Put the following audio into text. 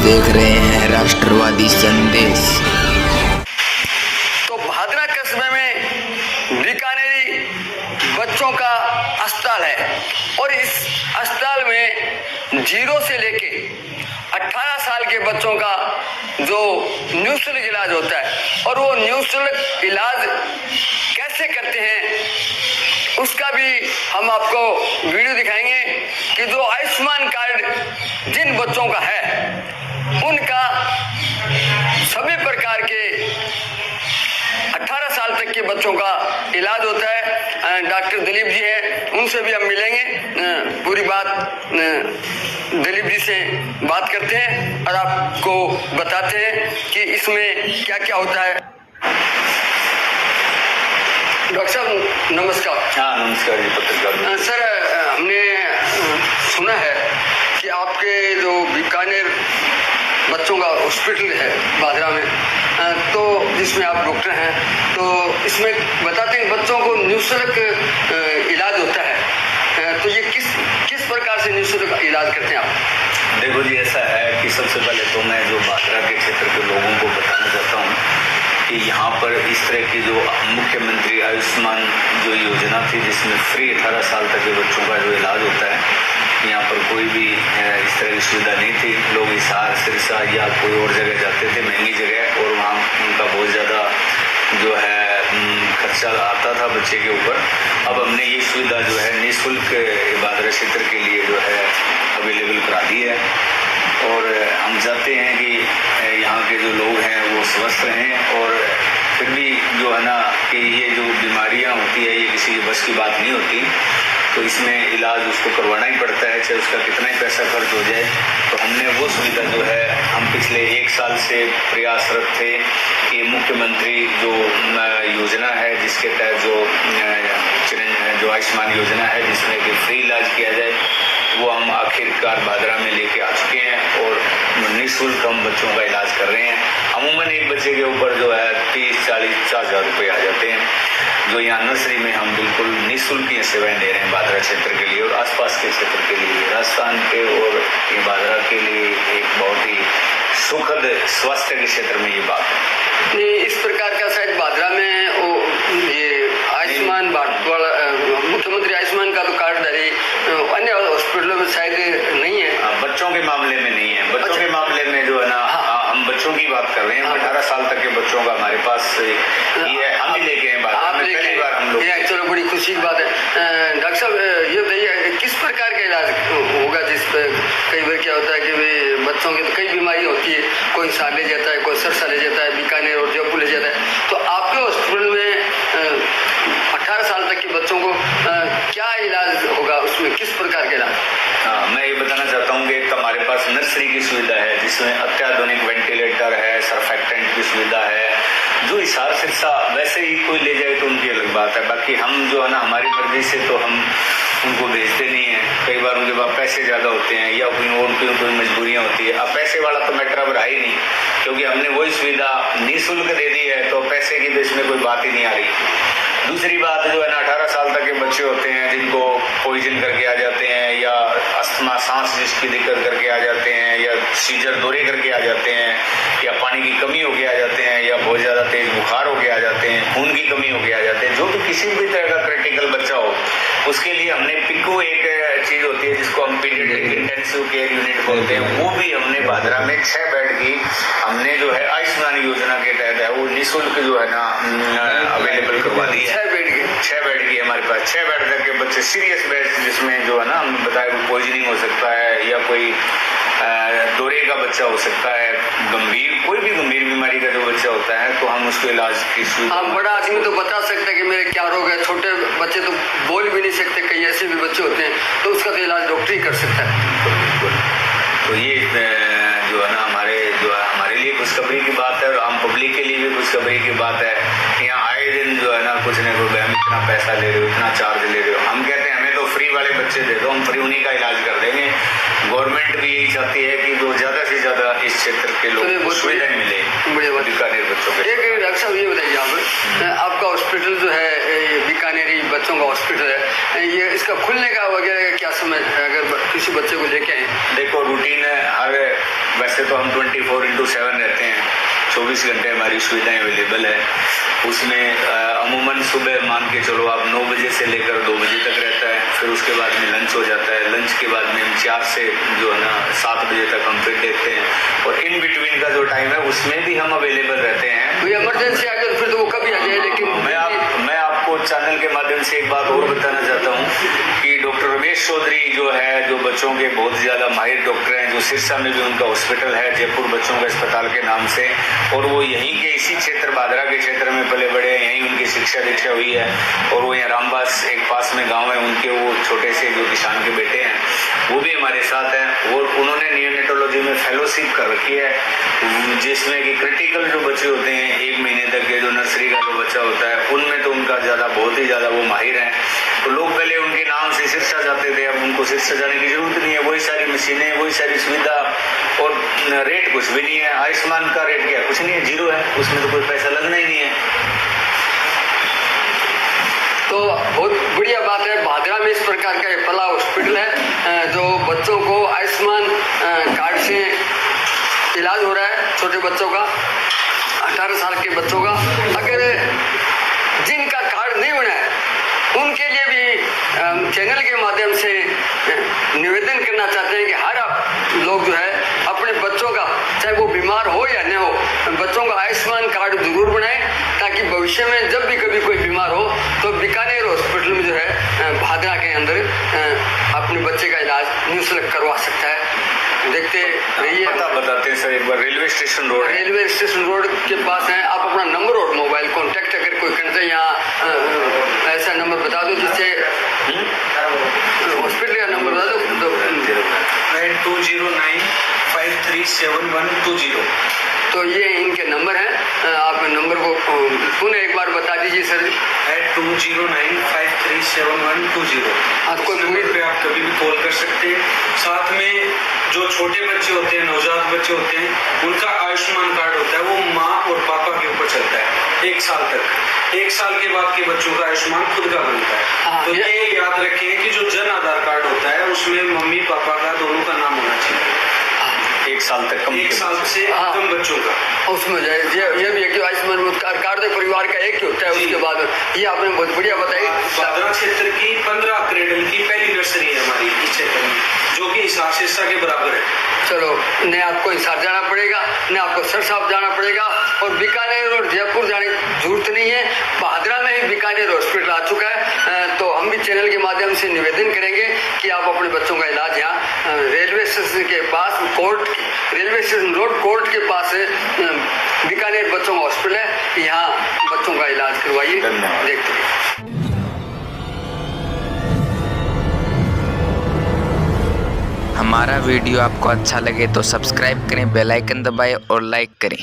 देख रहे हैं राष्ट्रवादी संदेश। तो भादरा कस्बे में बीकानेरी बच्चों का अस्पताल है और इस अस्पताल में 0 से लेके 18 साल के बच्चों का जो निःशुल्क इलाज होता है और वो निःशुल्क इलाज कैसे करते हैं उसका भी हम आपको वीडियो दिखाएंगे कि जो आयुष्मान कार्ड जिन बच्चों का है उनका सभी प्रकार के 18 साल तक के बच्चों का इलाज होता है। डॉक्टर दिलीप जी हैं, उनसे भी हम मिलेंगे, पूरी बात दिलीप जी से बात करते हैं और आपको बताते हैं कि इसमें क्या क्या होता है। डॉक्टर साहब नमस्कार। हाँ नमस्कार जी, पत्रकार सर, हमने सुना है कि आपके जो बीकानेर बच्चों का हॉस्पिटल है भादरा में, तो जिसमें आप डॉक्टर हैं, तो इसमें बताते हैं बच्चों को निःशुल्क इलाज होता है, तो ये किस प्रकार से निःशुल्क इलाज करते हैं आप? देखो जी, ऐसा है कि सबसे पहले तो मैं जो भादरा के क्षेत्र के लोगों को बताना चाहता हूँ कि यहाँ पर इस तरह की जो मुख्यमंत्री आयुष्मान जो योजना थी जिसमें फ्री 18 साल तक के बच्चों का जो इलाज होता है, यहाँ पर कोई भी इस तरह की सुविधा नहीं थी। लोग हिसार सिरसा या कोई और जगह जाते थे, महंगी जगह, और वहाँ उनका बहुत ज़्यादा जो है खर्चा आता था बच्चे के ऊपर। अब हमने ये सुविधा जो है निःशुल्क भादरा क्षेत्र के लिए जो है अवेलेबल करा दी है और हम चाहते हैं कि यहाँ के जो लोग हैं वो स्वस्थ रहें। और फिर भी जो है ना कि ये जो बीमारियाँ होती है ये किसी की बस की बात नहीं होती, तो इसमें इलाज उसको करवाना ही पड़ता है, चाहे उसका कितना ही पैसा खर्च हो जाए। तो हमने वो सुविधा जो है हम पिछले 1 साल से प्रयासरत थे कि मुख्यमंत्री जो योजना है जिसके तहत जो आयुष्मान योजना है जिसमें कि फ्री इलाज किया जाए, वो हम आखिरकार भादरा में लेके आ चुके हैं और निःशुल्क हम बच्चों का इलाज कर रहे हैं। अमूमन एक बच्चे के ऊपर जो है 30-40-50 हज़ार रुपये आ जाते हैं, जो यहाँ नर्सरी में हम बिल्कुल निःशुल्क ये सेवाएं दे रहे हैं भादरा क्षेत्र के लिए और आसपास के क्षेत्र के लिए, राजस्थान के और ये भादरा के लिए एक बहुत ही सुखद स्वास्थ्य के क्षेत्र में ये बात है। इस प्रकार का शायद भादरा में ये आयुष्मान भारत वाला मुख्यमंत्री आयुष्मान का तो कार्डधारी अन्य हॉस्पिटलों में शायद नहीं है। बच्चों के मामले में नहीं है। बच्चों के मामले में जो है ना, हम बच्चों की बात कर रहे हैं। 18 साल तक के बच्चों का हमारे पास ये हम ही लेके हैं बात, पहली बार हम लोग। चलो, बड़ी खुशी की बात है। डॉक्टर साहब ये बताइए किस प्रकार का इलाज होगा, जिस कई बार क्या होता है कि भाई बच्चों की तो कई बीमारी होती है, कोई साल ले जाता है, कोई सरसा ले जाता है, बीकानेर और जयपुर ले जाता है, तो आपके हॉस्पिटल में 18 साल तक के बच्चों को क्या इलाज होगा, उसमें किस प्रकार का इलाज? हाँ, मैं ये बताना चाहता हूँ कि हमारे पास नर्सरी की सुविधा है जिसमें अत्याधुनिक वेंटिलेटर है, सर्फेक्टेंट की सुविधा है। जो हिसार सिरसा वैसे ही कोई ले जाए तो उनकी अलग बात है, बाकी हम जो है ना हमारी मर्जी से तो हम उनको भेजते नहीं है। कई बार उनके पास पैसे ज़्यादा होते हैं या कोई मजबूरियाँ होती है। अब पैसे वाला तो मैटर अब रहा ही नहीं, क्योंकि हमने वही सुविधा निःशुल्क दे दी है, तो पैसे की तो इसमें कोई बात ही नहीं आ रही। दूसरी बात जो है ना, 18 साल तक के बच्चे होते हैं जिनको पॉइजन करके आ जाते हैं या अस्थमा सांस जिसकी दिक्कत करके आ जाते हैं या सीजर दौरे करके आ जाते हैं या पानी की कमी होके आ जाते हैं या बहुत ज़्यादा तेज बुखार होके आ जाते हैं, खून की कमी होके आ जाते हैं, जो भी किसी भी तरह का क्रिटिकल बच्चा हो, उसके लिए हमने पिको एक चीज़ होती है जिसको हम पीडियाट्रिक इंटेंसिव केयर यूनिट बोलते हैं, वो भी हमने भादरा में 6 बेड की हमने जो है आयुष्मान योजना के तहत है वो निःशुल्क जो है ना अवेलेबल करवा दी है। 6 बेड की हमारे पास 6 बेड तक के बच्चे, सीरियस बेड जिसमें जो है ना हम बताया कोई पॉइजनिंग हो सकता है या कोई दौरे का बच्चा हो सकता है, कोई भी गंभीर बीमारी का जो बच्चा होता है, तो हम उसको इलाज की सुविधा। बड़ा आदमी तो बता सकता है कि मेरे क्या रोग है, छोटे बच्चे तो बोल भी नहीं सकते, कई ऐसे भी बच्चे होते हैं, तो उसका तो इलाज डॉक्टर ही कर सकता है। तो ये जो है ना हमारे लिए खुशखबरी की बात है और आम पब्लिक के लिए भी खुशखबरी की बात है। यहाँ आए दिन जो है ना कुछ न कुछ हम इतना पैसा ले रहे हो, इतना चार्ज ले रहे हो, हम कहते हैं हमें तो फ्री वाले बच्चे दे दो, हम फ्री उन्हीं का इलाज कर देंगे। गवर्नमेंट भी यही चाहती है कि जो ज्यादा से ज्यादा इस क्षेत्र के लोगों को सुविधाएं मिले बीकानेर बच्चों के। एक डॉक्टर साहब ये बताइए, आपका हॉस्पिटल जो है बीकानेरी बच्चों का हॉस्पिटल है, ये इसका खुलने का वगैरह क्या समय अगर किसी बच्चे को लेके आए? देखो रूटीन है, हर वैसे तो हम 24/7 रहते हैं, 24 घंटे हमारी सुविधाएं अवेलेबल है। उसमें अमूमन सुबह मान के चलो आप 9 बजे से लेकर 2 बजे तक रहता है, फिर उसके बाद में लंच हो जाता है, लंच के बाद में हम 4 से जो है ना 7 बजे तक हम फिर देखते हैं, और इन बिटवीन का जो टाइम है उसमें भी हम अवेलेबल रहते हैं। कोई इमरजेंसी आ गई फिर तो वो कभी आ जाए, लेकिन मैं आपको चैनल के माध्यम से एक बात और बताना चाहता हूँ कि डॉक्टर रमेश चौधरी जो है, जो बच्चों के बहुत ज़्यादा माहिर डॉक्टर हैं, जो सिरसा में भी उनका हॉस्पिटल है जयपुर बच्चों के अस्पताल के नाम से, और वो यहीं के इसी क्षेत्र भादरा के क्षेत्र में पले बड़े हैं, यहीं उनकी शिक्षा दीक्षा हुई है, और वो यहाँ रामबास एक पास में गाँव है उनके, वो छोटे से जो किसान के बेटे हैं वो भी हमारे साथ हैं, और उन्होंने नियोनेटोलॉजी में फेलोशिप कर रखी है, जिसमें कि क्रिटिकल जो बच्चे होते हैं 1 महीने तक के, जो नर्सरी का जो बच्चा होता है, उनमें तो उनका बहुत ही ज़्यादा वो माहिर हैं। तो लोग पहले उनके नाम से सिरसा जाते थे, अब उनको सिरसा जाने की जरूरत नहीं है, वही सारी मशीनें, वही सारी सुविधा, और रेट कुछ भी नहीं है। आयुष्मान का रेट क्या कुछ नहीं है, 0 है, उसमें तो कोई पैसा लगना ही नहीं है। तो बहुत बढ़िया बात है, भादरा में इस प्रकार का एक पला हॉस्पिटल है जो बच्चों को आयुष्मान कार्ड से इलाज हो रहा है, छोटे बच्चों का, 18 साल के बच्चों का। अगर जिनका कार्ड नहीं बना है उनके लिए भी चैनल के माध्यम से निवेदन करना चाहते हैं कि हर लोग जो है अपने बच्चों का, चाहे वो बीमार हो या न हो, बच्चों का आयुष्मान कार्ड जरूर बनाएं, ताकि भविष्य में जब भी कभी कोई बीमार हो तो बीकानेर हॉस्पिटल में जो है भादरा के अंदर अपने बच्चे का इलाज निःशुल्क करवा सकता है। देखते रहिए। पता बताते हैं सर एक बार, रेलवे स्टेशन रोड है, रेलवे स्टेशन रोड के पास है। आप अपना नंबर और मोबाइल कॉन्टेक्ट अगर कोई करते हैं यहाँ ऐसा नंबर बता दो जिससे हॉस्पिटल का नंबर बता दो। 209537120। तो ये इनके नंबर हैं, आप नंबर को पुनः एक बार बता दीजिए सर। 209537120। आपको नंबर पे आप कभी भी कॉल कर सकते हैं। साथ में जो छोटे बच्चे होते हैं, नवजात बच्चे होते हैं, उनका आयुष्मान कार्ड होता है, वो माँ और पापा के ऊपर चलता है 1 साल तक। 1 साल के बाद के बच्चों का आयुष्मान खुद का बनता है। तो ये याद रखें कि जो जन आधार कार्ड होता है उसमें मम्मी पापा का दोनों का नाम होना चाहिए। 1 साल तक कम, 1 साल से कम बच्चों का उसमें जाए। ये भी एक आयुष्मान कार्ड परिवार का एक ही होता है। उसके बाद ये आपने बहुत बढ़िया बताई। भादरा क्षेत्र की 15 क्रेडल की पहली नर्सरी है हमारी इस क्षेत्र में, जो कि हिसार सिरसा के बराबर है। चलो, न आपको हिसार जाना पड़ेगा, न आपको सरसाप जाना पड़ेगा, और बीकानेर और जयपुर जाने की जरूरत नहीं है। भादरा में ही बीकानेर हॉस्पिटल आ चुका है। तो हम भी चैनल के माध्यम से निवेदन करेंगे कि आप अपने बच्चों का इलाज यहाँ रेलवे स्टेशन के पास, रेलवे स्टेशन रोड कोर्ट के पास बीकानेर बच्चों का हॉस्पिटल है, यहाँ बच्चों का इलाज करवाइए। देखते हैं। हमारा वीडियो आपको अच्छा लगे तो सब्सक्राइब करें, बेल आइकन दबाएं और लाइक करें।